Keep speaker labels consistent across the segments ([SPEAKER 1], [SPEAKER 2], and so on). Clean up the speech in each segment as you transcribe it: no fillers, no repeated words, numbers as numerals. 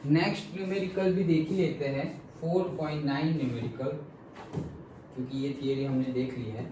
[SPEAKER 1] Next numerical भी देख ही लेते हैं, 4.9 न्यूमेरिकल, क्योंकि ये थियरी हमने देख ली है।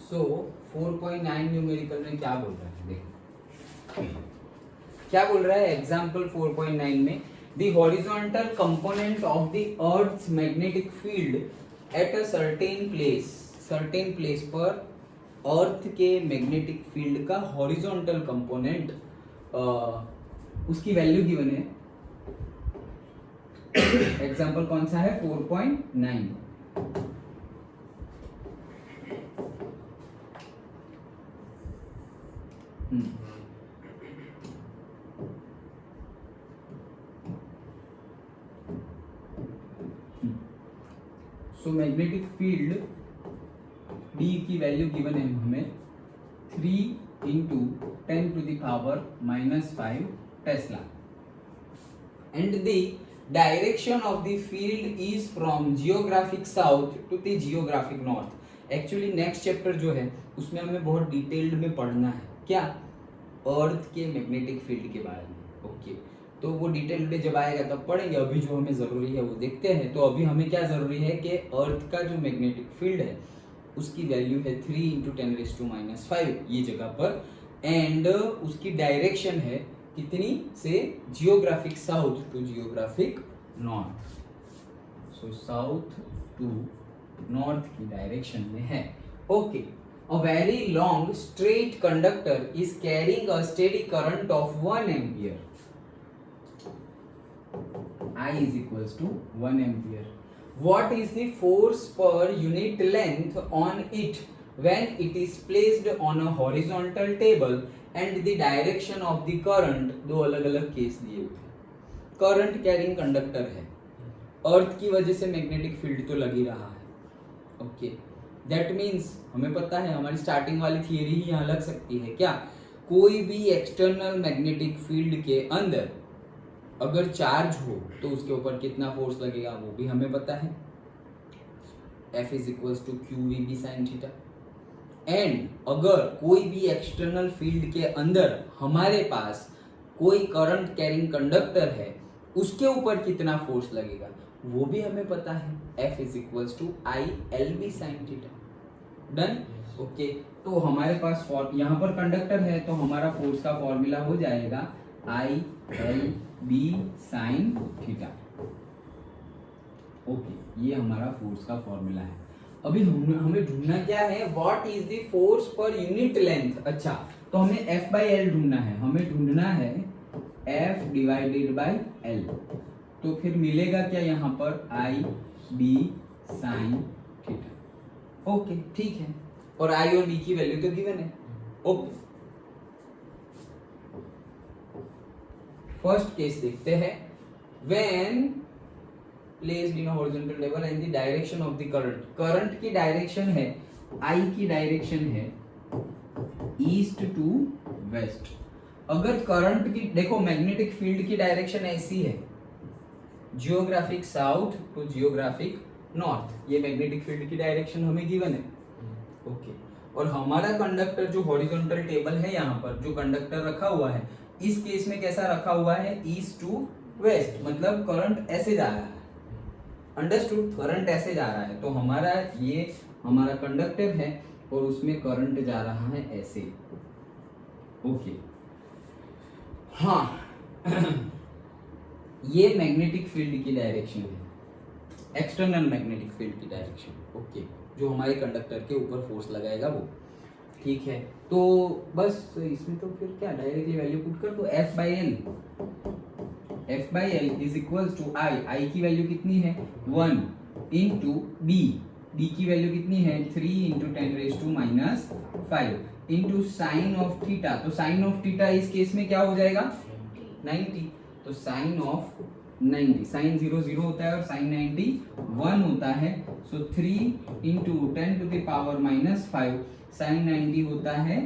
[SPEAKER 1] सो 4.9 न्यूमेरिकल में क्या बोल रहा है, देखो क्या बोल रहा है। एग्जाम्पल 4.9 में the horizontal component of the earth's magnetic field at a certain place पर अर्थ के मैग्नेटिक फील्ड का हॉरिजॉन्टल कंपोनेंट, उसकी वैल्यू गिवन है। एग्जाम्पल कौन सा है, 4.9। सो मैग्नेटिक फील्ड B की वैल्यू गिवन है हमें 3 into 10 to the power -5 tesla, and the direction of the field is from geographic south to the geographic north। Actually next chapter जो है उसमें हमें बहुत डिटेल्ड में पढ़ना है, क्या, अर्थ के मैग्नेटिक फील्ड के बारे में। ओके, तो वो डिटेल में जब आएगा तब पढ़ेंगे। अभी जो हमें जरूरी है वो देखते हैं। तो अभी हमें क्या जरूरी है कि अर्थ का जो मैग्नेटिक फील्ड है उसकी वैल्यू है 3 × 10⁻⁵ ये जगह पर, एंड उसकी डायरेक्शन है कितनी से, geographic south to geographic north. So south to north की डायरेक्शन में है। Okay, a very long straight conductor is carrying a steady current of 1 ampere। I is equals to 1 ampere। What is the force per unit length on it when it is placed on a horizontal table and the direction of the current, दो अलग अलग case दिए हुए हैं। Current carrying conductor है, अर्थ की वजह से मैग्नेटिक फील्ड तो लग ही रहा है। ओके, दैट मीन्स हमें पता है हमारी स्टार्टिंग वाली थियरी ही यहाँ लग सकती है, क्या, कोई भी एक्सटर्नल मैग्नेटिक फील्ड के अंदर अगर चार्ज हो तो उसके ऊपर कितना फोर्स लगेगा वो भी हमें पता है, F is equals to QVB sin theta. And अगर कोई भी एक्सटर्नल फील्ड के अंदर हमारे पास कोई करंट कैरिंग कंडक्टर है उसके ऊपर कितना फोर्स लगेगा वो भी हमें पता है, F is equals to ILB sin theta. Done. Okay, तो हमारे पास यहाँ पर कंडक्टर है तो हमारा फोर्स का फॉर्मूला हो जाएगा ILB sin थीटा। ओके, ये हमारा फोर्स का फॉर्मूला है। अभी हमें ढूंढना क्या है, what is the force per unit length. अच्छा, तो हमें F/L ढूंढना है, हमें ढूंढना है F/L। तो फिर मिलेगा क्या यहाँ पर, IB sin थीटा। ओके, ठीक है, और I और B की वैल्यू तो गिवन है। ओके, फर्स्ट केस देखते हैं। When placed in horizontal table and the direction of the current, current की डायरेक्शन है, I की डायरेक्शन है ईस्ट टू वेस्ट। अगर करंट की, देखो मैग्नेटिक फील्ड की डायरेक्शन ऐसी है, geographic south to geographic north, ये मैग्नेटिक फील्ड की डायरेक्शन हमें गिवन है। ओके, और हमारा कंडक्टर जो हॉरिजॉन्टल टेबल है, यहाँ पर जो कंडक्टर रखा हुआ है इस केस में कैसा रखा हुआ है, ईस्ट टू वेस्ट, मतलब करंट ऐसे जा रहा है। अंडरस्टूड, करंट ऐसे जा रहा है, तो हमारा ये हमारा कंडक्टर है और उसमें करंट जा रहा है ऐसे। ओके, हाँ ये मैग्नेटिक फील्ड की डायरेक्शन है, एक्सटर्नल मैग्नेटिक फील्ड की डायरेक्शन। ओके, जो हमारे कंडक्टर के ऊपर फोर्स लगाएगा वो, ठीक है। तो बस इसमें तो फिर क्या, डायरेक्टली वैल्यू पुट कर दो, F/L is equal to I की वैल्यू कितनी है 1 इंटू B की वैल्यू कितनी है 3 × 10⁻⁵ इंटू साइन ऑफ थीटा। तो साइन ऑफ थीटा इस केस में क्या हो जाएगा 90, तो साइन ऑफ 90, साइन 0 0 होता है और साइन 90 1 होता है। सो 3 × 10⁻⁵ साइन 90 होता है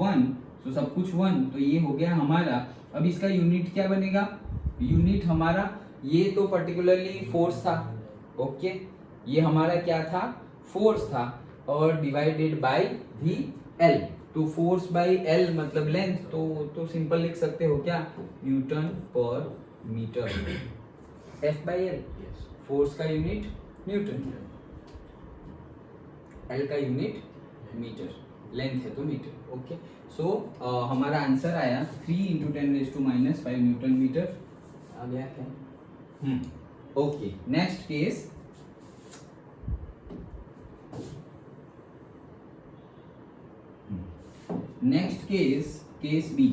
[SPEAKER 1] 1, तो सब कुछ 1, तो ये हो गया हमारा। अब इसका यूनिट क्या बनेगा, यूनिट हमारा ये तो पर्टिकुलरली फोर्स था। ओके, ये हमारा क्या था, फोर्स था, और डिवाइडेड बाय वी एल, तो फोर्स बाय एल मतलब लेंथ, तो सिंपल लिख सकते हो क्या, न्यूटन पर metre. F by L, force का यूनिट न्यूटन, एल का यूनिट मीटर, लेंथ है तो मीटर। ओके, सो हमारा आंसर आया 3 इंटू 10⁻⁻5 न्यूटन मीटर आ गया क्या। Okay, next case, next case B.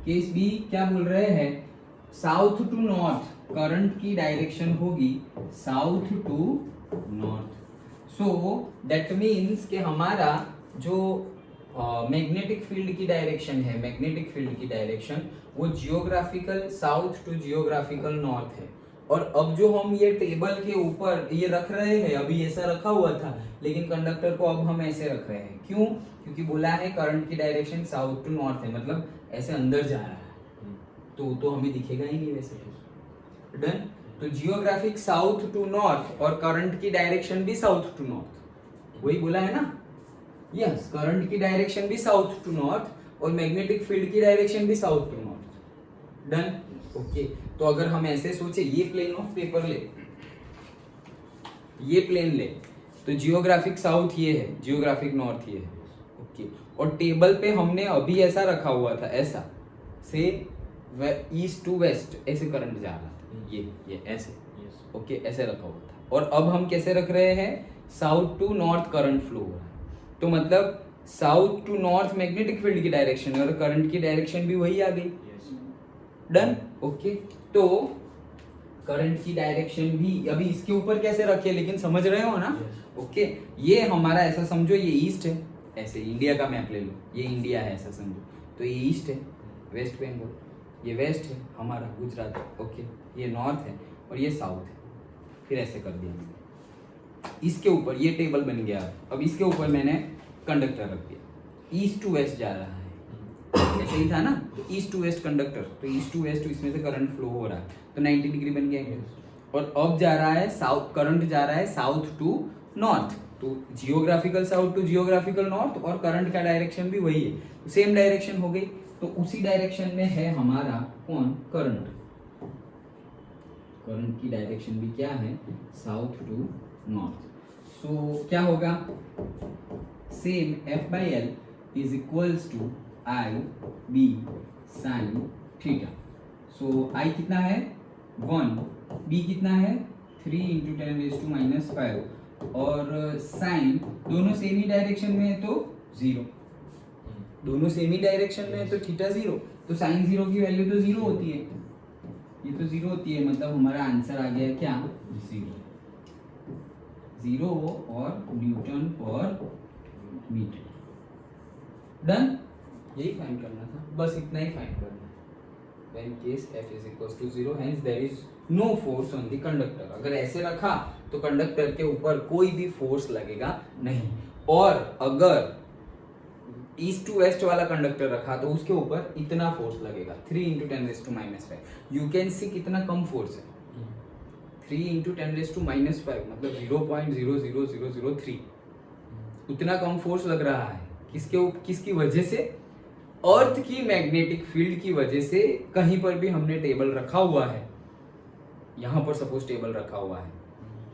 [SPEAKER 1] Case B क्या बोल रहे हैं, साउथ टू नॉर्थ करंट की डायरेक्शन होगी south to north. So that means कि हमारा जो मैग्नेटिक फील्ड की डायरेक्शन है, मैग्नेटिक फील्ड की डायरेक्शन वो geographical south to geographical north है। और अब जो हम ये टेबल के ऊपर ये रख रहे हैं, अभी ऐसा रखा हुआ था लेकिन कंडक्टर को अब हम ऐसे रख रहे हैं, क्यों, क्योंकि बोला है करंट की डायरेक्शन साउथ टू नॉर्थ है, मतलब ऐसे अंदर जा रहा है, तो हमें दिखेगा ही नहीं वैसे। डन, तो जियोग्राफिक साउथ टू नॉर्थ और करंट की डायरेक्शन भी साउथ टू नॉर्थ, वही बोला है ना। यस, करंट की डायरेक्शन भी साउथ टू नॉर्थ और मैग्नेटिक फील्ड की डायरेक्शन भी south to north. Done, okay. तो अगर हम ऐसे सोचे, ये प्लेन ऑफ पेपर ले, ये प्लेन ले, तो जियोग्राफिक साउथ ये है, जियोग्राफिक नॉर्थ ये है। ओके, और टेबल पे हमने अभी ऐसा रखा हुआ था, ऐसा से ईस्ट टू वेस्ट ऐसे करंट जा रहा था, ये ऐसे, ओके, ऐसे रखा हुआ था। और अब हम कैसे रख रहे हैं, south to north current flow हो रहा है, तो मतलब south to north magnetic field की डायरेक्शन है और करंट की डायरेक्शन भी वही आ गई। Done, okay. तो करंट की डायरेक्शन भी अभी इसके ऊपर कैसे रखे, लेकिन समझ रहे हो ना। ओके, ये हमारा ऐसा समझो, ये ईस्ट है, ऐसे इंडिया का मैप ले लो, ये इंडिया है ऐसा समझो, तो ये ईस्ट है, वेस्ट बंगाल, ये वेस्ट है हमारा गुजरात, ओके, ये नॉर्थ है और ये साउथ है। फिर ऐसे कर दिया मैंने, इसके ऊपर ये टेबल बन गया। अब इसके ऊपर मैंने कंडक्टर रख दिया, ईस्ट टू वेस्ट जा रहा है, ऐसे ही था ना, तो ईस्ट टू वेस्ट कंडक्टर, तो ईस्ट टू वेस्ट इसमें से करंट फ्लो हो रहा है, तो 90 डिग्री बन गया। और अब जा रहा है साउथ, करंट जा रहा है साउथ टू नॉर्थ, तो geographical south to geographical north और करंट का डायरेक्शन भी वही है, सेम डायरेक्शन हो गई। तो उसी डायरेक्शन में है हमारा कौन, करंट, करंट की डायरेक्शन भी क्या है, साउथ टू नॉर्थ। सो क्या होगा, same F by L is equals to I B sin theta. So I कितना है 1, B कितना है 3 इंटू 10⁻⁻5 और साइन दोनों सेम ही डायरेक्शन में है तो 0, दोनों सेम ही डायरेक्शन में है तो थीटा 0, तो साइन 0 की वैल्यू तो 0 होती है, ये तो 0 होती है, मतलब हमारा आंसर आ गया क्या 0 और न्यूटन पर मीटर। डन, यही फाइंड करना था, बस इतना ही फाइंड करना है। When case F is equals to 0, hence there is no force on the conductor। अगर ऐसे रखा तो कंडक्टर के ऊपर कोई भी फोर्स लगेगा नहीं, और अगर ईस्ट टू वेस्ट वाला कंडक्टर रखा तो उसके ऊपर इतना फोर्स लगेगा 3 इंटू 10⁻⁵। यू कैन सी कितना कम फोर्स है, 3 इंटू 10⁻⁵ मतलब 0.00003, उतना कम फोर्स लग रहा है। किसकी वजह से, अर्थ की मैग्नेटिक फील्ड की वजह से। कहीं पर भी हमने टेबल रखा हुआ है, यहाँ पर सपोज टेबल रखा हुआ है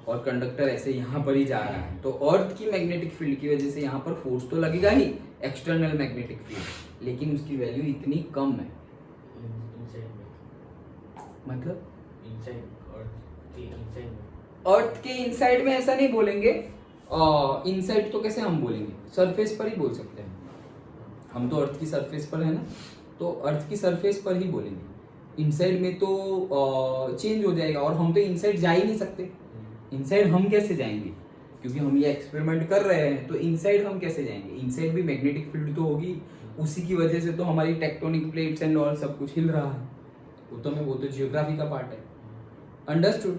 [SPEAKER 1] और कंडक्टर ऐसे यहाँ पर ही जा रहा है, तो अर्थ की मैग्नेटिक फील्ड की वजह से यहाँ पर फोर्स तो लगेगा ही, एक्सटर्नल मैग्नेटिक फील्ड, लेकिन उसकी वैल्यू इतनी कम है। मतलब अर्थ के इनसाइड में ऐसा नहीं बोलेंगे, इनसाइड तो कैसे हम बोलेंगे, सरफेस पर ही बोल सकते हैं हम, तो अर्थ की सरफेस पर है ना, तो अर्थ की सरफेस पर ही बोलेंगे। इनसाइड में तो चेंज हो जाएगा, और हम तो इनसाइड जा ही नहीं सकते। इनसाइड हम कैसे जाएंगे, क्योंकि हम ये एक्सपेरिमेंट कर रहे हैं, तो इनसाइड हम कैसे जाएंगे, इनसाइड भी मैग्नेटिक फील्ड तो होगी, उसी की वजह से तो हमारी टेक्टोनिक प्लेट्स एंड ऑल सब कुछ हिल रहा है, वो तो जियोग्राफी का पार्ट है। अंडरस्टूड।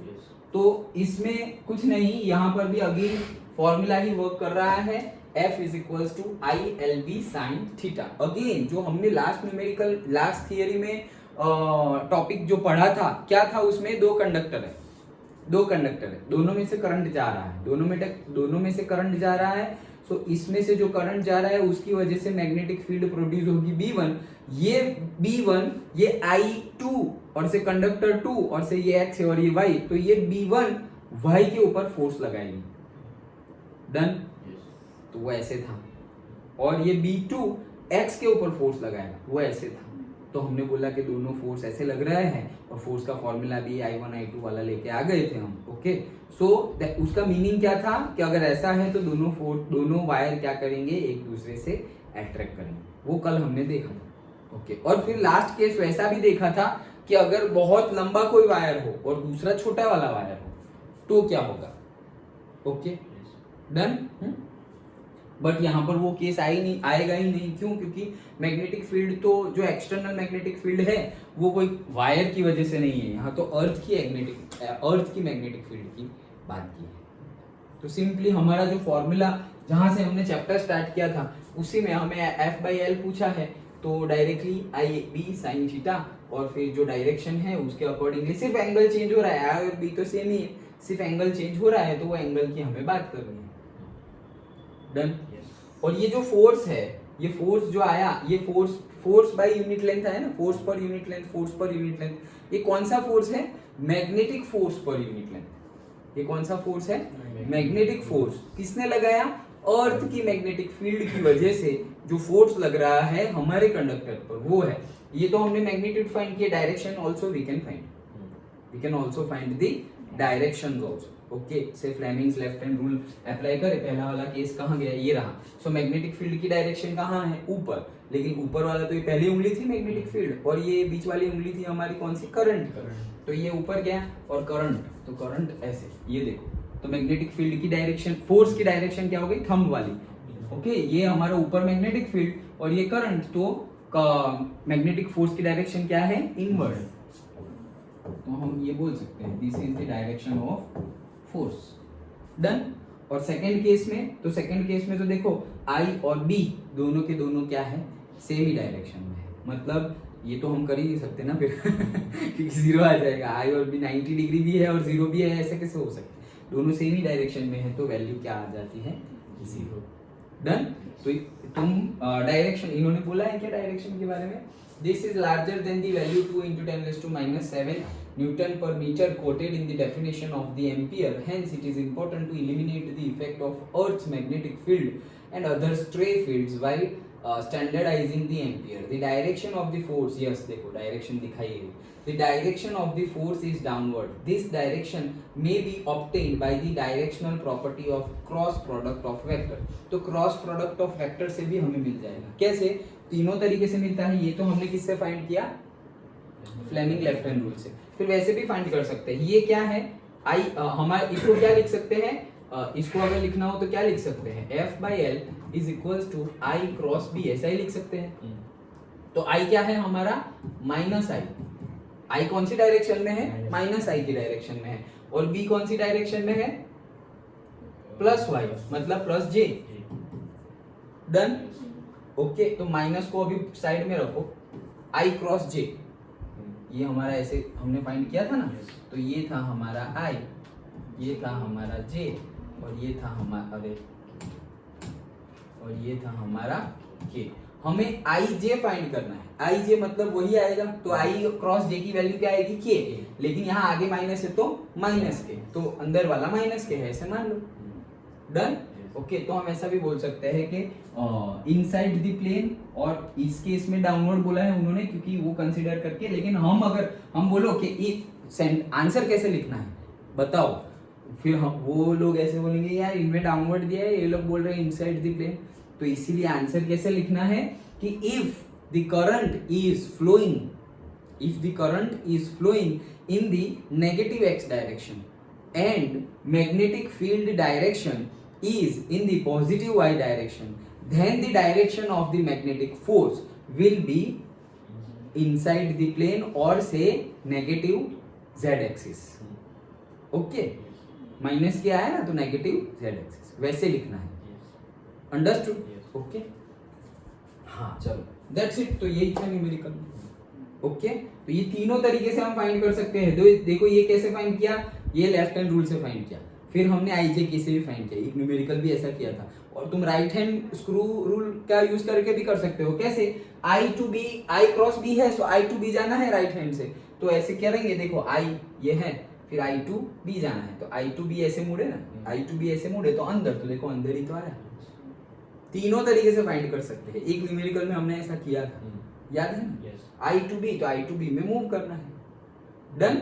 [SPEAKER 1] तो इसमें कुछ नहीं, यहाँ पर भी अगेन फॉर्मूला ही वर्क कर रहा है, F is equals to ILB sin theta. Again जो हमने लास्ट थियरी में टॉपिक जो पढ़ा था, क्या था उसमें, दो कंडक्टर है, दोनों में से करंट जा रहा है, दोनों में से करंट जा रहा है। सो इसमें से जो करंट जा रहा है उसकी वजह से मैग्नेटिक फील्ड प्रोड्यूस होगी B1। ये B1 ये I2 और से कंडक्टर 2 और से ये X है और ये Y, तो ये B1 Y के ऊपर फोर्स लगाएगी। डन। तो वो ऐसे था। और ये B2 X के ऊपर फोर्स लगाएगा, वो ऐसे था। तो हमने बोला कि दोनों फोर्स ऐसे लग रहे हैं और फोर्स का फॉर्मूला भी I1 I2 वाला लेके आ गए थे हम। ओके, सो उसका मीनिंग क्या था कि अगर ऐसा है तो दोनों वायर क्या करेंगे, एक दूसरे से अट्रैक्ट करेंगे। वो कल हमने देखा था। ओके, और फिर लास्ट केस वैसा भी देखा था कि अगर बहुत लंबा कोई वायर हो और दूसरा छोटा वाला वायर हो तो क्या होगा। Okay, done. बट यहाँ पर वो केस आएगा ही नहीं। क्यों? क्योंकि मैग्नेटिक फील्ड तो जो एक्सटर्नल मैग्नेटिक फील्ड है वो कोई वायर की वजह से नहीं है, यहाँ तो अर्थ की मैग्नेटिक फील्ड की बात की है। तो सिंपली हमारा जो फॉर्मूला जहां से हमने चैप्टर स्टार्ट किया था उसी में हमें F/L पूछा है, तो डायरेक्टली I/B sin थीटा और फिर जो डायरेक्शन है उसके अकॉर्डिंगली सिर्फ एंगल चेंज हो रहा है, I और B तो सेम ही है, सिर्फ एंगल चेंज हो रहा है, तो वो एंगल की हमें बात करनी है। डन। और ये जो फोर्स है, ये फोर्स जो आया, ये फोर्स बाय यूनिट लेंथ है ना, फोर्स पर यूनिट लेंथ, ये कौन सा फोर्स है? Magnetic force per unit length. ये कौन सा फोर्स है? Magnetic force. किसने लगाया? अर्थ की मैग्नेटिक फील्ड की वजह से जो फोर्स लग रहा है हमारे कंडक्टर पर, वो है। ये तो हमने मैग्नीट्यूड फाइंड किया, direction also we can also find the directions also. Okay, say Fleming's left hand rule apply करें। पहला वाला केस कहाँ गया? ये रहा। सो मैग्नेटिक फील्ड की डायरेक्शन कहाँ है? ऊपर। लेकिन ऊपर वाला तो ये पहली उंगली थी मैग्नेटिक फील्ड, और ये बीच वाली उंगली थी हमारी कौन सी? करंट। तो ये ऊपर गया और करंट, तो करंट ऐसे, ये देखो। तो मैग्नेटिक फील्ड की डायरेक्शन, फोर्स की डायरेक्शन क्या हो गई? थंब वाली। ओके, ये हमारा ऊपर मैग्नेटिक फील्ड और ये करंट, तो मैग्नेटिक फोर्स की डायरेक्शन क्या है? इनवर्ड। तो हम ये बोल सकते हैं this is the direction of force. Done. और सेकंड केस में तो देखो I और B दोनों के दोनों क्या है? सेम ही डायरेक्शन में है। मतलब ये तो हम कर ही नहीं सकते ना फिर क्योंकि जीरो आ जाएगा। I और B 90 डिग्री भी है और जीरो भी है, ऐसे कैसे हो सकते? दोनों सेम ही डायरेक्शन में है, तो वैल्यू क्या आ जाती है? जीरो। डन। तो तुम डायरेक्शन, इन्होंने बोला है क्या डायरेक्शन के बारे में? This is larger than the value 2 into 10 raised to minus 7 Newton per meter quoted in the definition of the ampere. Hence, it is important to eliminate the effect of Earth's magnetic field and other stray fields while standardizing the ampere. The direction of the force, yes, देखो direction दिखाई है. The direction of the force is downward. This direction may be obtained by the directional property of cross product of vector. तो cross product of vector से भी हमें मिल जाएगा। कैसे? तीनों तरीके से मिलता है। ये तो हमने किससे फाइंड किया? फ्लेमिंग लेफ्ट हैंड रूल से। फिर वैसे भी फाइंड कर सकते हैं। ये क्या है? I हमारे इसको क्या लिख सकते हैं? इसको अगर लिखना हो तो क्या लिख सकते हैं? F/L is equals to I cross B, ऐसा ही लिख सकते हैं। तो I क्या है हमारा? Minus I। I कौन सी डायरेक्शन में है? माइनस I की डायरेक्शन में है। और B कौन सी डायरेक्शन में है? प्लस Y, मतलब प्लस J। डन। ओके, तो माइनस को अभी साइड में रखो। I क्रॉस J, ये हमारा ऐसे हमने फाइंड किया था ना। तो ये था हमारा I, ये था हमारा J और ये था हमारा K। हमें IJ फाइंड करना है। IJ मतलब वही आएगा, तो I क्रॉस J की वैल्यू क्या आएगी? K। लेकिन यहाँ आगे माइनस है तो माइनस K, तो अंदर वाला माइनस K है, ऐसे मान लो। डन। ओके, तो हम ऐसा भी बोल सकते हैं कि इनसाइड द प्लेन, और इस केस में डाउनवर्ड बोला है उन्होंने क्योंकि वो कंसीडर करके। लेकिन हम बोलो कि आंसर कैसे लिखना है बताओ, फिर हम वो लोग ऐसे बोलेंगे यार इनमें डाउनवर्ड दिया है, ये लोग बोल रहे हैं इनसाइड द प्लेन। तो इसीलिए आंसर कैसे लिखना है कि if the current is flowing in the negative x direction and magnetic field direction is in the positive y direction, then the direction of the magnetic force will be inside the plane or say negative z axis. Okay, minus क्या है ना, तो negative z axis, वैसे लिखना है। Understood? Okay, हाँ चलो, that's it. तो यही था न्यूमेरिकल। ओके, तो ये तीनों तरीके से हम फाइंड कर सकते हैं। देखो ये कैसे फाइंड किया? ये लेफ्ट हैंड रूल से फाइंड किया। फिर हमने आई जे के से भी फाइंड किया, एक न्यूमेरिकल भी ऐसा किया था। और तुम राइट हैंड स्क्रू रूल का यूज करके भी कर सकते हो। कैसे? I to B, I cross B है, सो आई टू बी जाना है राइट हैंड से, तो ऐसे करेंगे, देखो आई ये है, फिर आई टू बी जाना है, तो आई टू बी ऐसे मुड़े ना, आई टू बी ऐसे मुड़े तो अंदर, तो देखो अंदर ही तो आया। तीनों तरीके से फाइंड कर सकते हैं। एक न्यूमेरिकल में हमने ऐसा किया था, याद है ना? आई टू बी, तो आई टू बी में मूव करना है। डन।